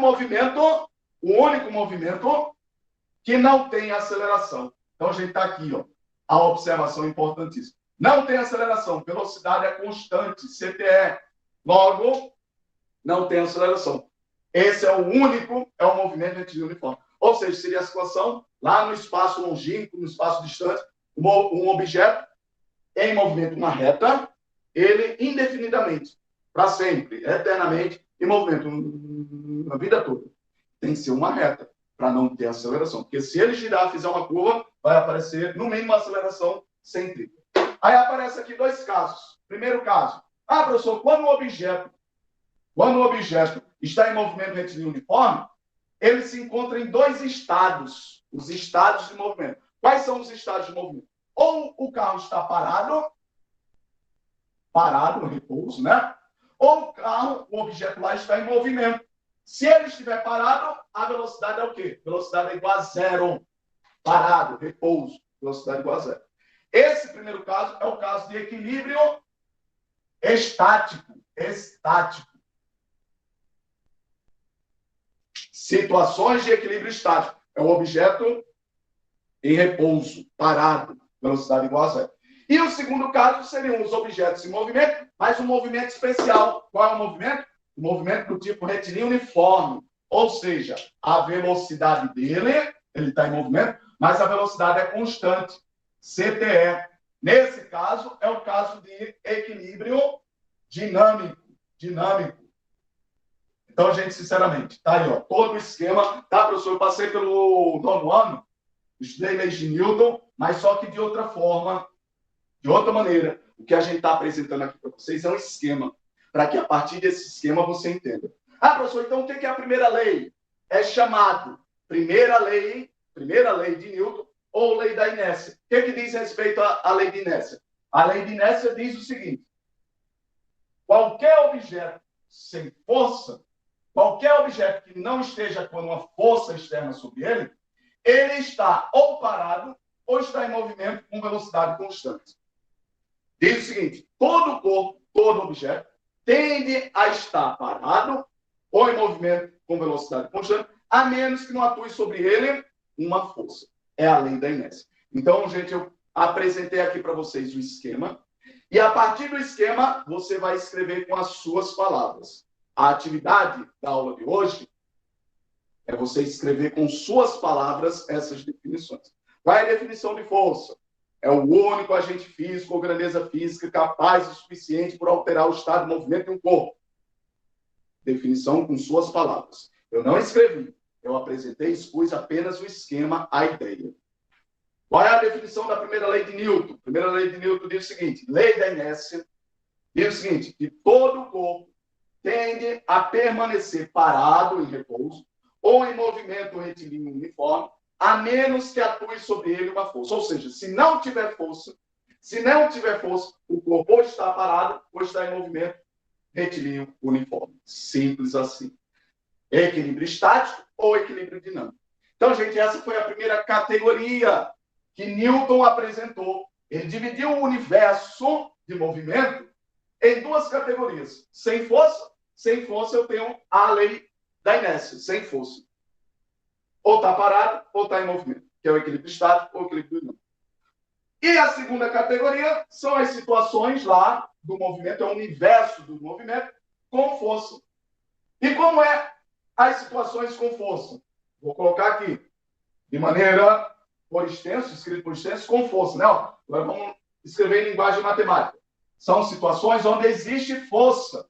movimento que não tem aceleração. Então, a gente está aqui, ó, a observação importantíssima. Não tem aceleração, velocidade é constante, CTE. Logo, não tem aceleração. Esse é o único, é o movimento retilíneo uniforme. Ou seja, seria a situação lá no espaço longínquo, no espaço distante, um objeto em movimento, uma reta, ele indefinidamente, para sempre, eternamente, em movimento, a vida toda. Tem que ser uma reta, para não ter aceleração. Porque se ele girar, fizer uma curva, vai aparecer, no mínimo, uma aceleração centrípeta. Aí aparece aqui dois casos. Primeiro caso. Professor, quando o objeto está em movimento retilíneo uniforme, ele se encontra em dois estados, os estados de movimento. Quais são os estados de movimento? Ou o carro está parado, no repouso, né? Ou o objeto lá está em movimento. Se ele estiver parado, a velocidade é o quê? Velocidade é igual a zero. Parado, repouso, velocidade igual a zero. Esse primeiro caso é o caso de equilíbrio estático. Situações de equilíbrio estático. É o objeto em repouso, parado, velocidade igual a zero. E o segundo caso seriam os objetos em movimento, mas um movimento especial. Qual é o movimento? O movimento do tipo retilíneo uniforme. Ou seja, a velocidade dele, ele está em movimento, mas a velocidade é constante. CTE. Nesse caso, é o caso de equilíbrio dinâmico. Então, gente, sinceramente, tá aí, ó, todo o esquema, tá, professor? Eu passei pelo 9º ano, estudei leis de Newton, mas só que de outra forma, de outra maneira. O que a gente está apresentando aqui para vocês é um esquema, para que a partir desse esquema você entenda. Professor, então o que é a primeira lei? É chamado primeira lei de Newton ou lei da inércia. O que diz respeito à lei de inércia? A lei de inércia diz o seguinte: qualquer objeto sem força, qualquer objeto que não esteja com uma força externa sobre ele, ele está ou parado ou está em movimento com velocidade constante. Diz o seguinte: todo corpo, todo objeto, tende a estar parado ou em movimento com velocidade constante, a menos que não atue sobre ele uma força. É a lei da inércia. Então, gente, eu apresentei aqui para vocês o esquema, e a partir do esquema, você vai escrever com as suas palavras. A atividade da aula de hoje é você escrever com suas palavras essas definições. Qual é a definição de força? É o único agente físico ou grandeza física capaz o suficiente por alterar o estado de movimento de um corpo. Definição com suas palavras. Eu não escrevi, eu apresentei, expus apenas o esquema, a ideia. Qual é a definição da primeira lei de Newton? A primeira lei de Newton diz o seguinte: lei da inércia diz o seguinte, que todo corpo tende a permanecer parado em repouso ou em movimento retilíneo uniforme, a menos que atue sobre ele uma força. Ou seja, se não tiver força, o corpo ou está parado ou está em movimento retilíneo uniforme. Simples assim. Equilíbrio estático ou equilíbrio dinâmico. Então, gente, essa foi a primeira categoria que Newton apresentou. Ele dividiu o universo de movimento em duas categorias. Sem força eu tenho a lei da inércia, sem força. Ou está parado, ou está em movimento, que é o equilíbrio estático ou equilíbrio dinâmico. E a segunda categoria são as situações lá do movimento, é o universo do movimento com força. E como é as situações com força? Vou colocar aqui, de maneira por extenso, escrito por extenso, com força, né? Agora vamos escrever em linguagem matemática. São situações onde existe força.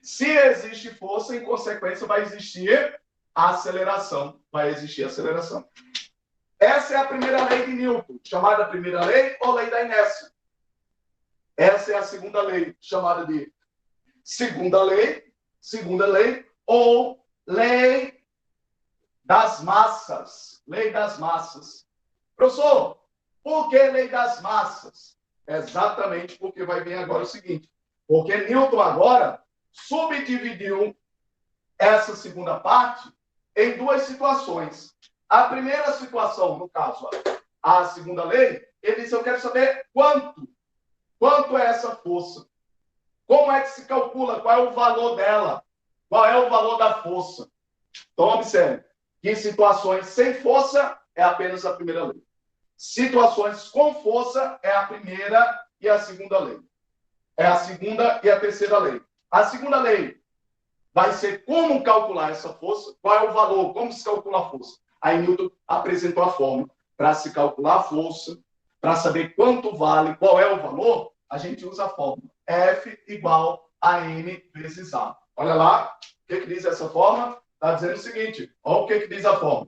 Se existe força, em consequência, vai existir a aceleração. Vai existir aceleração. Essa é a primeira lei de Newton, chamada primeira lei ou lei da inércia. Essa é a segunda lei, chamada de segunda lei ou lei das massas. Lei das massas. Professor, por que lei das massas? Exatamente porque vai vir agora o seguinte. Porque Newton agora subdividiu essa segunda parte em duas situações. A primeira situação, no caso, a segunda lei, ele disse, eu quero saber quanto é essa força. Como é que se calcula? Qual é o valor dela? Qual é o valor da força? Então, observe que em situações sem força é apenas a primeira lei. Situações com força é a primeira e a segunda lei. É a segunda e a terceira lei. A segunda lei vai ser como calcular essa força, qual é o valor, como se calcula a força. Aí Newton apresentou a fórmula para se calcular a força, para saber quanto vale, qual é o valor, a gente usa a fórmula F igual a N vezes A. Olha lá, o que diz essa fórmula? Está dizendo o seguinte, olha o que diz a fórmula.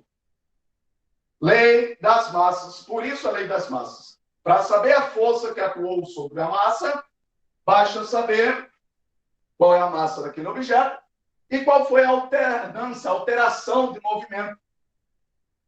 Lei das massas, por isso a lei das massas. Para saber a força que atuou sobre a massa, basta saber qual é a massa daquele objeto e qual foi a alternância, a alteração de movimento,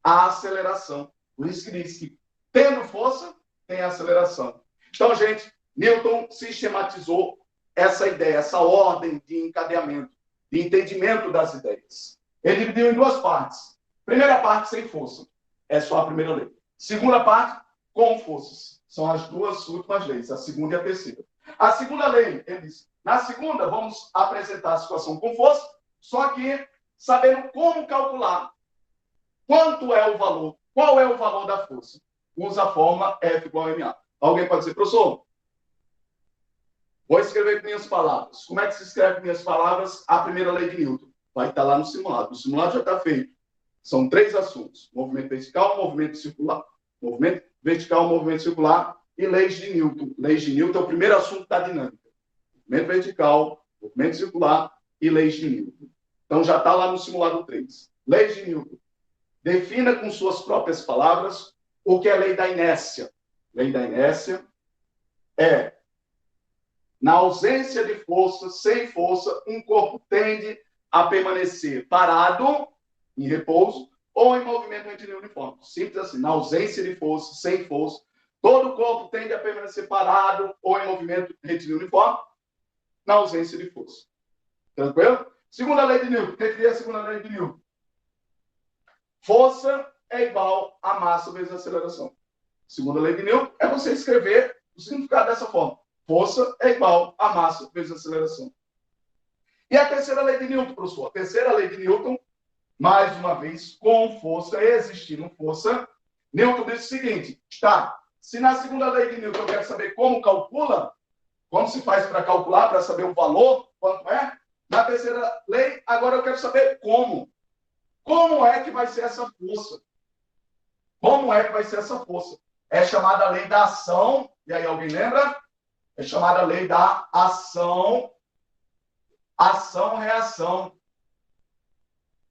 a aceleração. Por isso que diz que, tendo força, tem aceleração. Então, gente, Newton sistematizou essa ideia, essa ordem de encadeamento, de entendimento das ideias. Ele dividiu em duas partes. Primeira parte, sem força. É só a primeira lei. Segunda parte, com forças. São as duas últimas leis, a segunda e a terceira. A segunda lei, ele diz, na segunda, vamos apresentar a situação com força, só que sabendo como calcular quanto é o valor, qual é o valor da força. Usa a fórmula F igual a MA. Alguém pode dizer, professor, vou escrever com minhas palavras. Como é que se escreve com minhas palavras a primeira lei de Newton? Vai estar lá no simulado. O simulado já está feito. São 3 assuntos. Movimento vertical, movimento circular. Movimento vertical, movimento circular e leis de Newton. Leis de Newton é o primeiro assunto da dinâmica. Movimento vertical, movimento circular e leis de Newton. Então já está lá no simulado 3. Leis de Newton. Defina com suas próprias palavras o que é a lei da inércia. Lei da inércia é, na ausência de força, sem força, um corpo tende a permanecer parado, em repouso, ou em movimento retilíneo uniforme. Simples assim, na ausência de força, sem força, todo o corpo tende a permanecer parado ou em movimento retilíneo uniforme, na ausência de força. Tranquilo? Segunda lei de Newton. O que é a segunda lei de Newton? Força é igual a massa vezes aceleração. Segunda lei de Newton é você escrever o significado dessa forma. Força é igual a massa vezes aceleração. E a terceira lei de Newton, professor? A terceira lei de Newton, mais uma vez, com força, existindo força, Newton diz o seguinte, tá, se na segunda lei de Newton eu quero saber como calcula, como se faz para calcular, para saber o valor, quanto é, na terceira lei, agora eu quero saber como. Como é que vai ser essa força? Como é que vai ser essa força? É chamada lei da ação, e aí alguém lembra? É chamada lei da ação, ação-reação.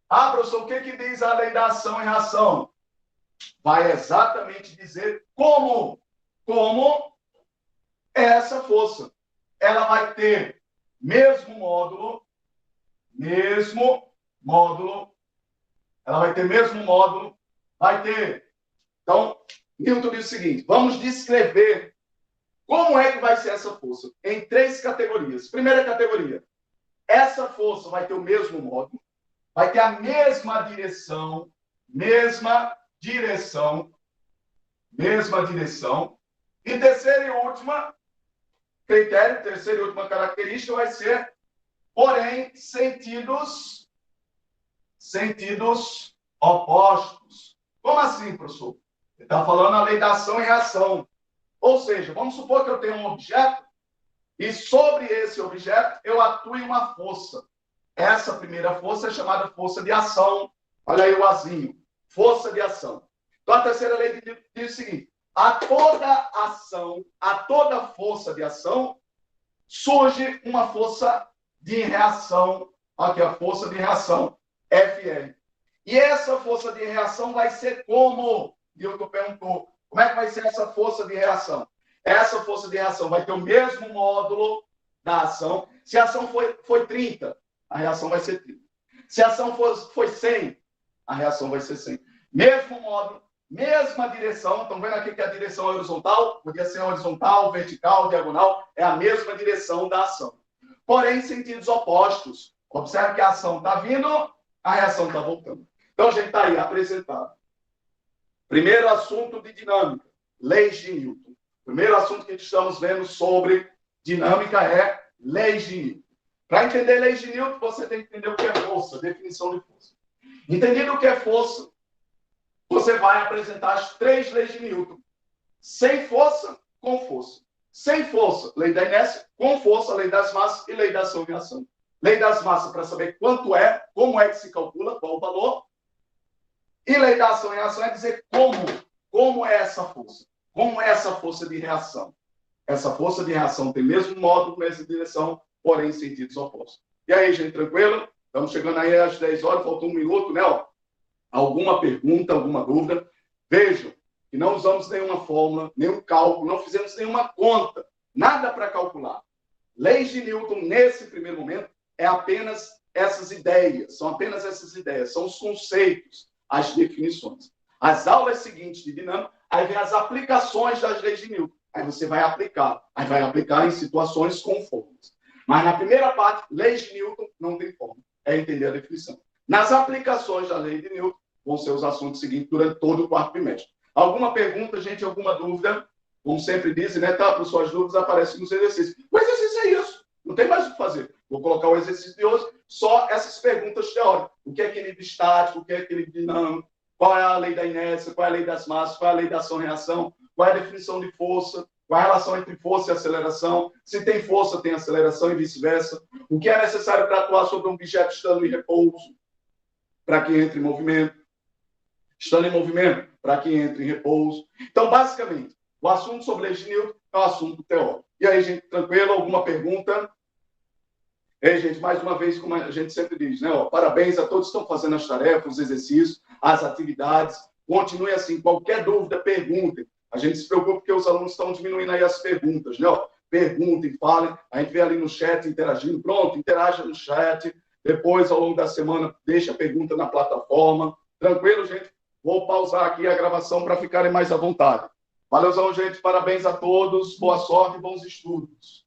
Ah, professor, o que diz a lei da ação e reação? Vai exatamente dizer como é essa força. Ela vai ter mesmo módulo, ela vai ter mesmo módulo, vai ter. Então, Newton diz o seguinte, vamos descrever como é que vai ser essa força em 3 categorias. Primeira categoria, essa força vai ter o mesmo módulo, vai ter a mesma direção. E terceira e última critério, terceira e última característica vai ser, porém, sentidos opostos. Como assim, professor? Ele está falando a lei da ação e reação. Ou seja, vamos supor que eu tenho um objeto e sobre esse objeto eu atuo em uma força. Essa primeira força é chamada força de ação. Olha aí o azinho. Força de ação. Então, a terceira lei diz o seguinte, a toda ação, a toda força de ação, surge uma força de reação. Aqui, a força de reação, FR. E essa força de reação vai ser como? Newton perguntou. Como é que vai ser essa força de reação? Essa força de reação vai ter o mesmo módulo da ação. Se a ação foi 30, a reação vai ser 30. Se a ação foi 100, a reação vai ser 100. Mesmo módulo, mesma direção. Estão vendo aqui que a direção é horizontal? Podia ser horizontal, vertical, diagonal. É a mesma direção da ação. Porém, em sentidos opostos. Observe que a ação está vindo, a reação está voltando. Então, a gente está aí apresentado. Primeiro assunto de dinâmica, leis de Newton. Primeiro assunto que estamos vendo sobre dinâmica é leis de Newton. Para entender leis de Newton, você tem que entender o que é força, definição de força. Entendendo o que é força, você vai apresentar as 3 leis de Newton. Sem força, com força. Sem força, lei da inércia. Com força, lei das massas e lei da ação e reação. Lei das massas para saber quanto é, como é que se calcula, qual o valor. E lei da ação e reação é dizer como é essa força. Como é essa força de reação. Essa força de reação tem mesmo módulo, mesma direção, porém em sentidos opostos. E aí, gente, tranquilo? Estamos chegando aí às 10 horas, faltou 1 minuto, né? Ó, alguma pergunta, alguma dúvida? Vejam que não usamos nenhuma fórmula, nenhum cálculo, não fizemos nenhuma conta, nada para calcular. Leis de Newton, nesse primeiro momento, é apenas essas ideias, são apenas essas ideias, são os conceitos, as definições. As aulas seguintes de dinâmica, aí vem as aplicações das leis de Newton. Aí você vai aplicar. Aí vai aplicar em situações com fórmulas. Mas na primeira parte, leis de Newton não tem fórmula. É entender a definição. Nas aplicações da lei de Newton, vão ser os assuntos seguintes durante todo o quarto trimestre. Alguma pergunta, gente? Alguma dúvida? Como sempre dizem, né? Tá, para suas dúvidas aparecem nos exercícios. O exercício é isso. Não tem mais o que fazer. Vou colocar o exercício de hoje, só essas perguntas teóricas. O que é equilíbrio estático? O que é equilíbrio dinâmico? Qual é a lei da inércia? Qual é a lei das massas? Qual é a lei da ação-reação? Qual é a definição de força? Qual é a relação entre força e aceleração? Se tem força, tem aceleração e vice-versa. O que é necessário para atuar sobre um objeto estando em repouso? Para que entre em movimento. Estando em movimento, para que entre em repouso. Então, basicamente, o assunto sobre leis de Newton é um assunto teórico. E aí, gente, tranquilo? Alguma pergunta? Ei, gente, mais uma vez, como a gente sempre diz, né? Ó, parabéns a todos que estão fazendo as tarefas, os exercícios, as atividades. Continue assim. Qualquer dúvida, perguntem. A gente se preocupa porque os alunos estão diminuindo aí as perguntas, né? Ó, perguntem, falem. A gente vê ali no chat interagindo. Pronto, interaja no chat. Depois, ao longo da semana, deixa a pergunta na plataforma. Tranquilo, gente? Vou pausar aqui a gravação para ficarem mais à vontade. Valeuzão, gente. Parabéns a todos. Boa sorte e bons estudos.